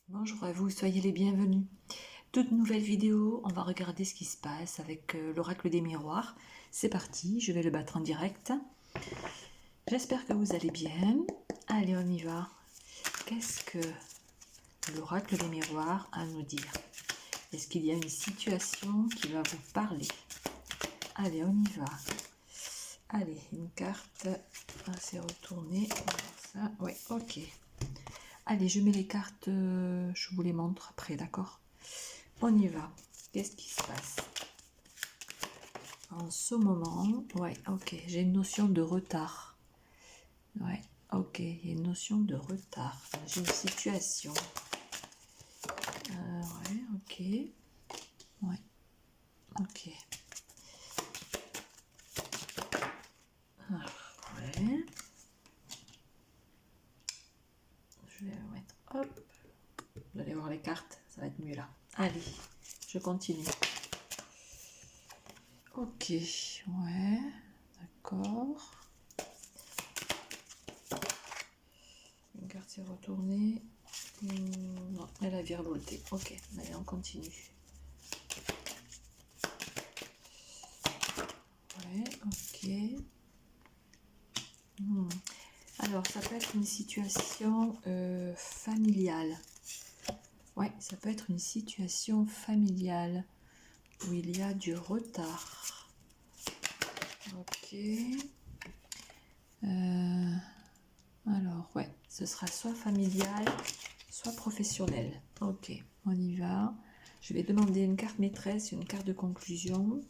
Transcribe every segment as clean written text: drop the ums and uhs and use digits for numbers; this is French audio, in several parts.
Bonjour à vous, soyez les bienvenus. Toute nouvelle vidéo, on va regarder ce qui se passe avec l'oracle des miroirs. C'est parti, je vais le battre en direct. J'espère que vous allez bien. Allez, on y va. Qu'est-ce que l'oracle des miroirs a à nous dire? Est-ce qu'il y a une situation qui va vous parler? Allez, on y va. Allez, une carte. C'est retourné. Ça, ouais, ok. Allez, je mets les cartes, je vous les montre après, d'accord? On y va. Qu'est-ce qui se passe en ce moment? Ouais, ok, j'ai une notion de retard. Ouais, ok, il y a une notion de retard. J'ai une situation. Ouais, ok. Ouais, ok. Ouais. Je vais mettre, hop. Vous allez voir les cartes, ça va être mieux là. Allez, je continue. Ok, ouais, d'accord. Une carte s'est retournée. Non, elle a virevolté. Ok, allez, on continue. Ouais, ok. Alors, ça peut être une situation familiale. Ouais, ça peut être une situation familiale où il y a du retard. Ok. Alors, ouais, ce sera soit familial, soit professionnel. Ok, on y va. Je vais demander une carte maîtresse, une carte de conclusion.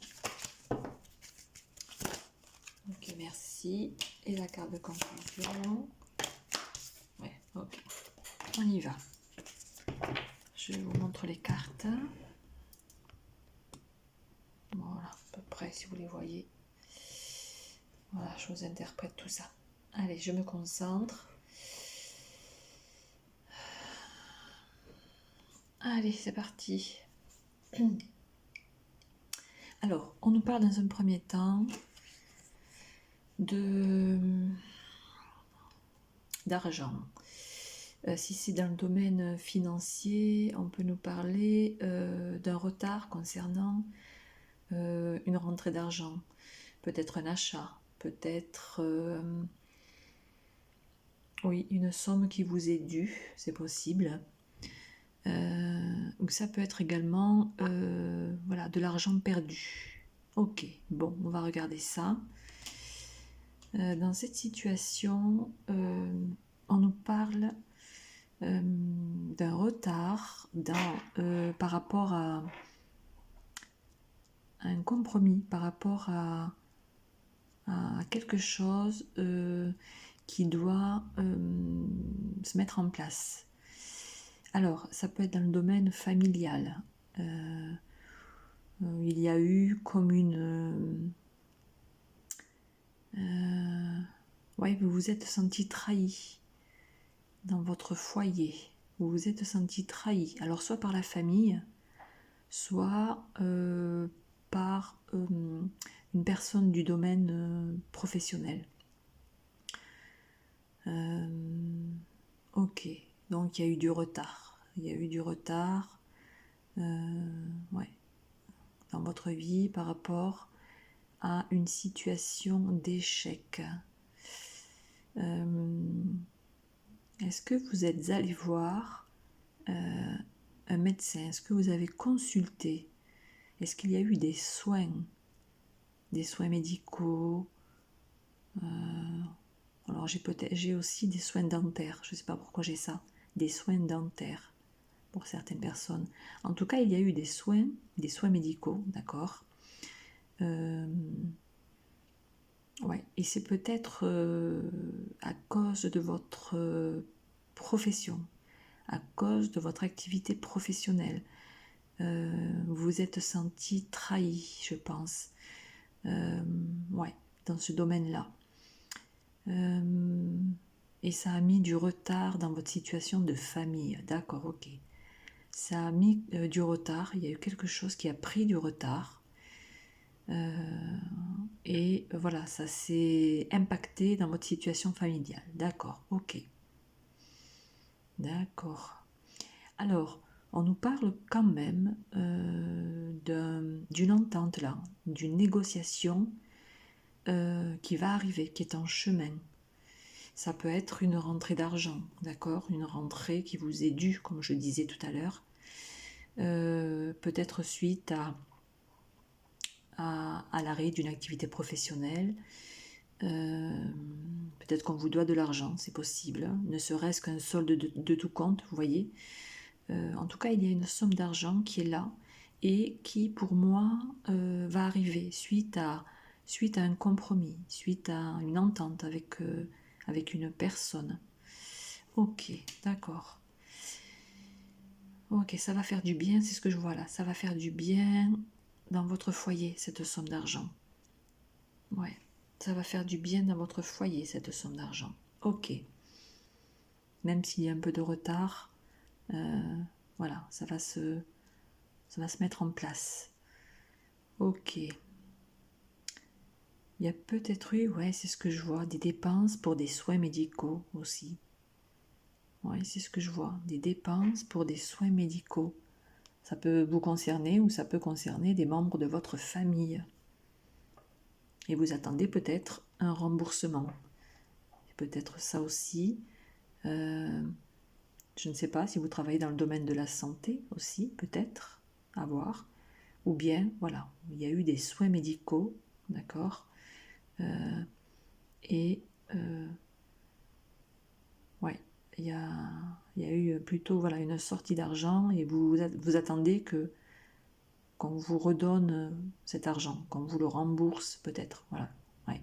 Ok, merci. Et la carte de conclusion. Ouais, ok. On y va. Je vous montre les cartes. Voilà, à peu près, si vous les voyez. Voilà, je vous interprète tout ça. Allez, je me concentre. Allez, c'est parti. Alors, on nous parle dans un premier temps d'argent. Si c'est dans le domaine financier, on peut nous parler d'un retard concernant une rentrée d'argent. Peut-être un achat, peut-être oui, une somme qui vous est due, c'est possible. Ou ça peut être également voilà, de l'argent perdu. Ok, bon, on va regarder ça. Dans cette situation, on nous parle d'un retard par rapport à un compromis, par rapport à quelque chose qui doit se mettre en place. Alors, ça peut être dans le domaine familial. Il y a eu comme ouais, vous vous êtes senti trahi dans votre foyer. Vous vous êtes senti trahi. Alors, soit par la famille, soit par une personne du domaine professionnel. Ok, donc il y a eu du retard. Il y a eu du retard ouais, dans votre vie par rapport à une situation d'échec. Est-ce que vous êtes allé voir un médecin? Est-ce que vous avez consulté? Est-ce qu'il y a eu des soins médicaux? Alors j'ai aussi des soins dentaires. Je ne sais pas pourquoi j'ai ça. Des soins dentaires pour certaines personnes. En tout cas, il y a eu des soins médicaux, d'accord. Ouais, et c'est peut-être à cause de votre profession, à cause de votre activité professionnelle. Vous vous êtes senti trahi, je pense. Ouais, dans ce domaine-là. Et ça a mis du retard dans votre situation de famille. D'accord, ok. Ça a mis du retard, il y a eu quelque chose qui a pris du retard. Et voilà, ça s'est impacté dans votre situation familiale. D'accord, ok. D'accord. Alors, on nous parle quand même d'une entente là, d'une négociation qui va arriver, qui est en chemin. Ça peut être une rentrée d'argent, d'accord? Une rentrée qui vous est due, comme je disais tout à l'heure. Peut-être suite à l'arrêt d'une activité professionnelle. Peut-être qu'on vous doit de l'argent, c'est possible. Ne serait-ce qu'un solde de tout compte, vous voyez. En tout cas, il y a une somme d'argent qui est là et qui, pour moi, va arriver suite à un compromis, suite à une entente avec une personne. Ok, d'accord. Ok, ça va faire du bien, c'est ce que je vois là. Ça va faire du bien dans votre foyer, cette somme d'argent. Ouais, ça va faire du bien dans votre foyer, cette somme d'argent. Ok. Même s'il y a un peu de retard, voilà, ça va se mettre en place. Ok. Il y a peut-être eu, ouais, c'est ce que je vois, des dépenses pour des soins médicaux aussi. Ouais, c'est ce que je vois, des dépenses pour des soins médicaux. Ça peut vous concerner ou ça peut concerner des membres de votre famille. Et vous attendez peut-être un remboursement. Peut-être ça aussi. Je ne sais pas si vous travaillez dans le domaine de la santé aussi, peut-être, à voir. Ou bien, voilà, il y a eu des soins médicaux, d'accord, et ouais, il y a eu plutôt voilà, une sortie d'argent et vous attendez qu'on vous redonne cet argent, qu'on vous le rembourse peut-être, voilà, ouais.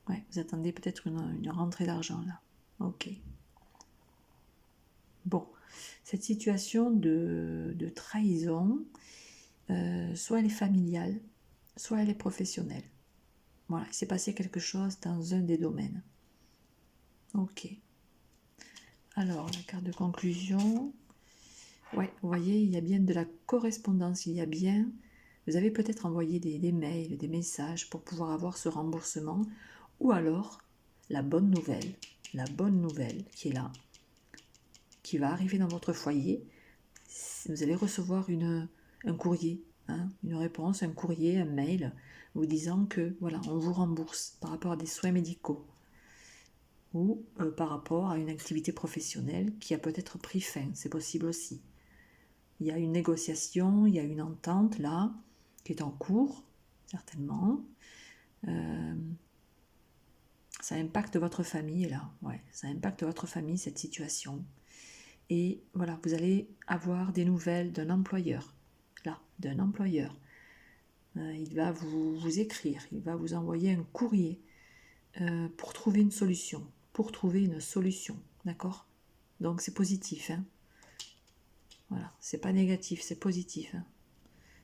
Ouais, vous attendez peut-être une rentrée d'argent là, ok. Bon, cette situation de trahison, soit elle est familiale, soit elle est professionnelle. Voilà, il s'est passé quelque chose dans un des domaines. Ok. Alors, la carte de conclusion. Ouais, vous voyez, il y a bien de la correspondance, il y a bien... Vous avez peut-être envoyé des mails, des messages pour pouvoir avoir ce remboursement. Ou alors, la bonne nouvelle qui est là, qui va arriver dans votre foyer, vous allez recevoir un courrier, hein, une réponse, un courrier, un mail, vous disant que voilà, on vous rembourse par rapport à des soins médicaux ou par rapport à une activité professionnelle qui a peut-être pris fin, c'est possible aussi. Il y a une négociation, il y a une entente là, qui est en cours, certainement. Ça impacte votre famille là, ouais, ça impacte votre famille cette situation. Et voilà, vous allez avoir des nouvelles d'un employeur, là, d'un employeur. Il va vous écrire, il va vous envoyer un courrier pour trouver une solution, d'accord? Donc c'est positif, hein? Voilà, c'est pas négatif, c'est positif, hein?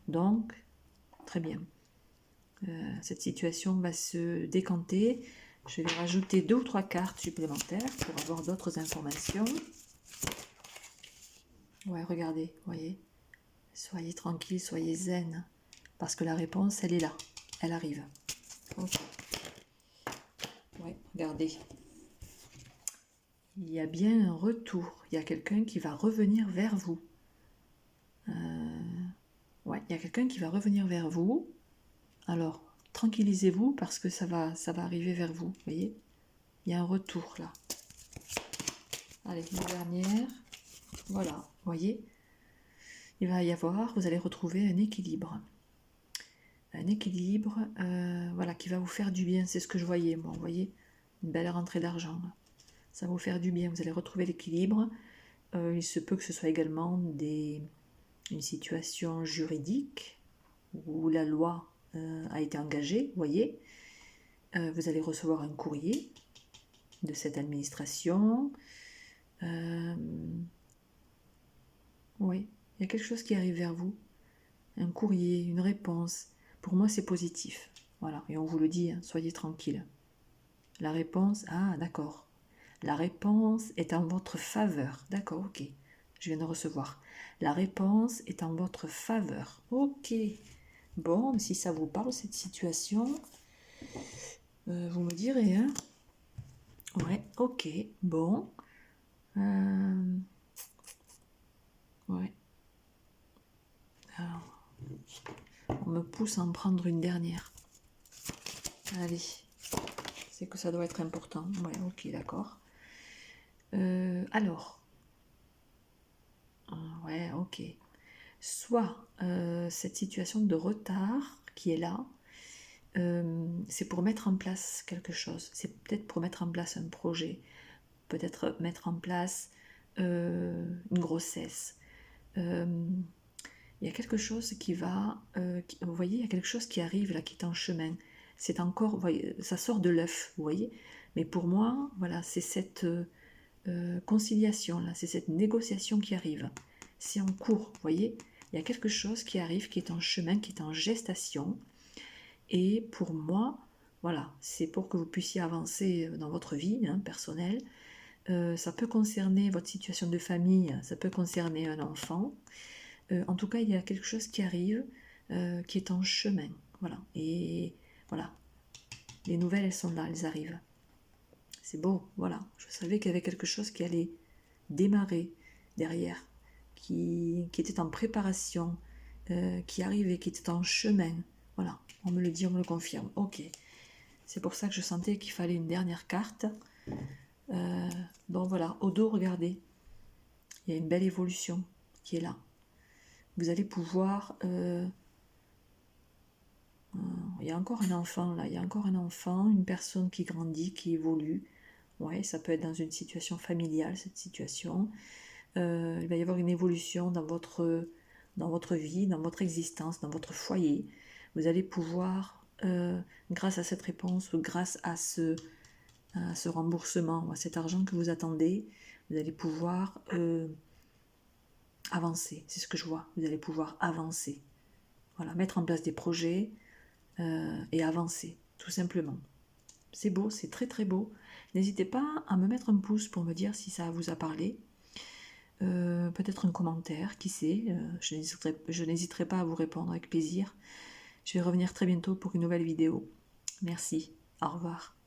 Donc, très bien. Cette situation va se décanter. Je vais rajouter 2 ou 3 cartes supplémentaires pour avoir d'autres informations. Ouais, regardez, vous voyez. Soyez tranquille, soyez zen. Parce que la réponse, elle est là. Elle arrive. Okay. Ouais, regardez. Il y a bien un retour. Il y a quelqu'un qui va revenir vers vous. Ouais, il y a quelqu'un qui va revenir vers vous. Alors, tranquillisez-vous parce que ça va arriver vers vous. Vous voyez? Il y a un retour là. Allez, une dernière. Voilà, vous voyez? Il va y avoir, vous allez retrouver un équilibre. Un équilibre, voilà, qui va vous faire du bien. C'est ce que je voyais, moi. Vous voyez? Une belle rentrée d'argent. Ça va vous faire du bien. Vous allez retrouver l'équilibre. Il se peut que ce soit également une situation juridique où la loi a été engagée, vous voyez. Vous allez recevoir un courrier de cette administration. Oui, il y a quelque chose qui arrive vers vous. Un courrier, une réponse. Pour moi, c'est positif. Voilà, et on vous le dit, hein, soyez tranquille. La réponse, ah d'accord. La réponse est en votre faveur. D'accord, ok. Je viens de recevoir. La réponse est en votre faveur. Ok. Bon, si ça vous parle, cette situation, vous me direz, hein. Ouais, ok. Bon. Ouais. Alors, on me pousse à en prendre une dernière. Allez. C'est que ça doit être important. Ouais, ok, d'accord. Alors. Ouais, ok. Soit cette situation de retard qui est là, c'est pour mettre en place quelque chose. C'est peut-être pour mettre en place un projet. Peut-être mettre en place une grossesse. Il y a quelque chose qui va... vous voyez, il y a quelque chose qui arrive là, qui est en chemin. C'est encore... Vous voyez, ça sort de l'œuf, vous voyez. Mais pour moi, voilà, c'est cette conciliation là, c'est cette négociation qui arrive. C'est en cours, vous voyez. Il y a quelque chose qui arrive, qui est en chemin, qui est en gestation. Et pour moi, voilà, c'est pour que vous puissiez avancer dans votre vie personnelle. Ça peut concerner votre situation de famille, ça peut concerner un enfant. En tout cas, il y a quelque chose qui arrive, qui est en chemin. Voilà. Et voilà, les nouvelles, elles sont là, elles arrivent. C'est beau, voilà. Je savais qu'il y avait quelque chose qui allait démarrer derrière, qui était en préparation, qui arrivait, qui était en chemin. Voilà, on me le dit, on me le confirme. Ok, c'est pour ça que je sentais qu'il fallait une dernière carte. Donc voilà, au dos, regardez, il y a une belle évolution qui est là. Vous allez pouvoir... il y a encore un enfant là, il y a encore un enfant, une personne qui grandit, qui évolue. Ouais, ça peut être dans une situation familiale, cette situation. Il va y avoir une évolution dans votre vie, dans votre existence, dans votre foyer. Vous allez pouvoir, grâce à cette réponse, grâce à ce remboursement, à cet argent que vous attendez, vous allez pouvoir avancer. C'est ce que je vois. Vous allez pouvoir avancer. Voilà, mettre en place des projets et avancer, tout simplement. C'est beau, c'est très très beau. N'hésitez pas à me mettre un pouce pour me dire si ça vous a parlé. Peut-être un commentaire, qui sait. Je n'hésiterai pas à vous répondre avec plaisir. Je vais revenir très bientôt pour une nouvelle vidéo. Merci, au revoir.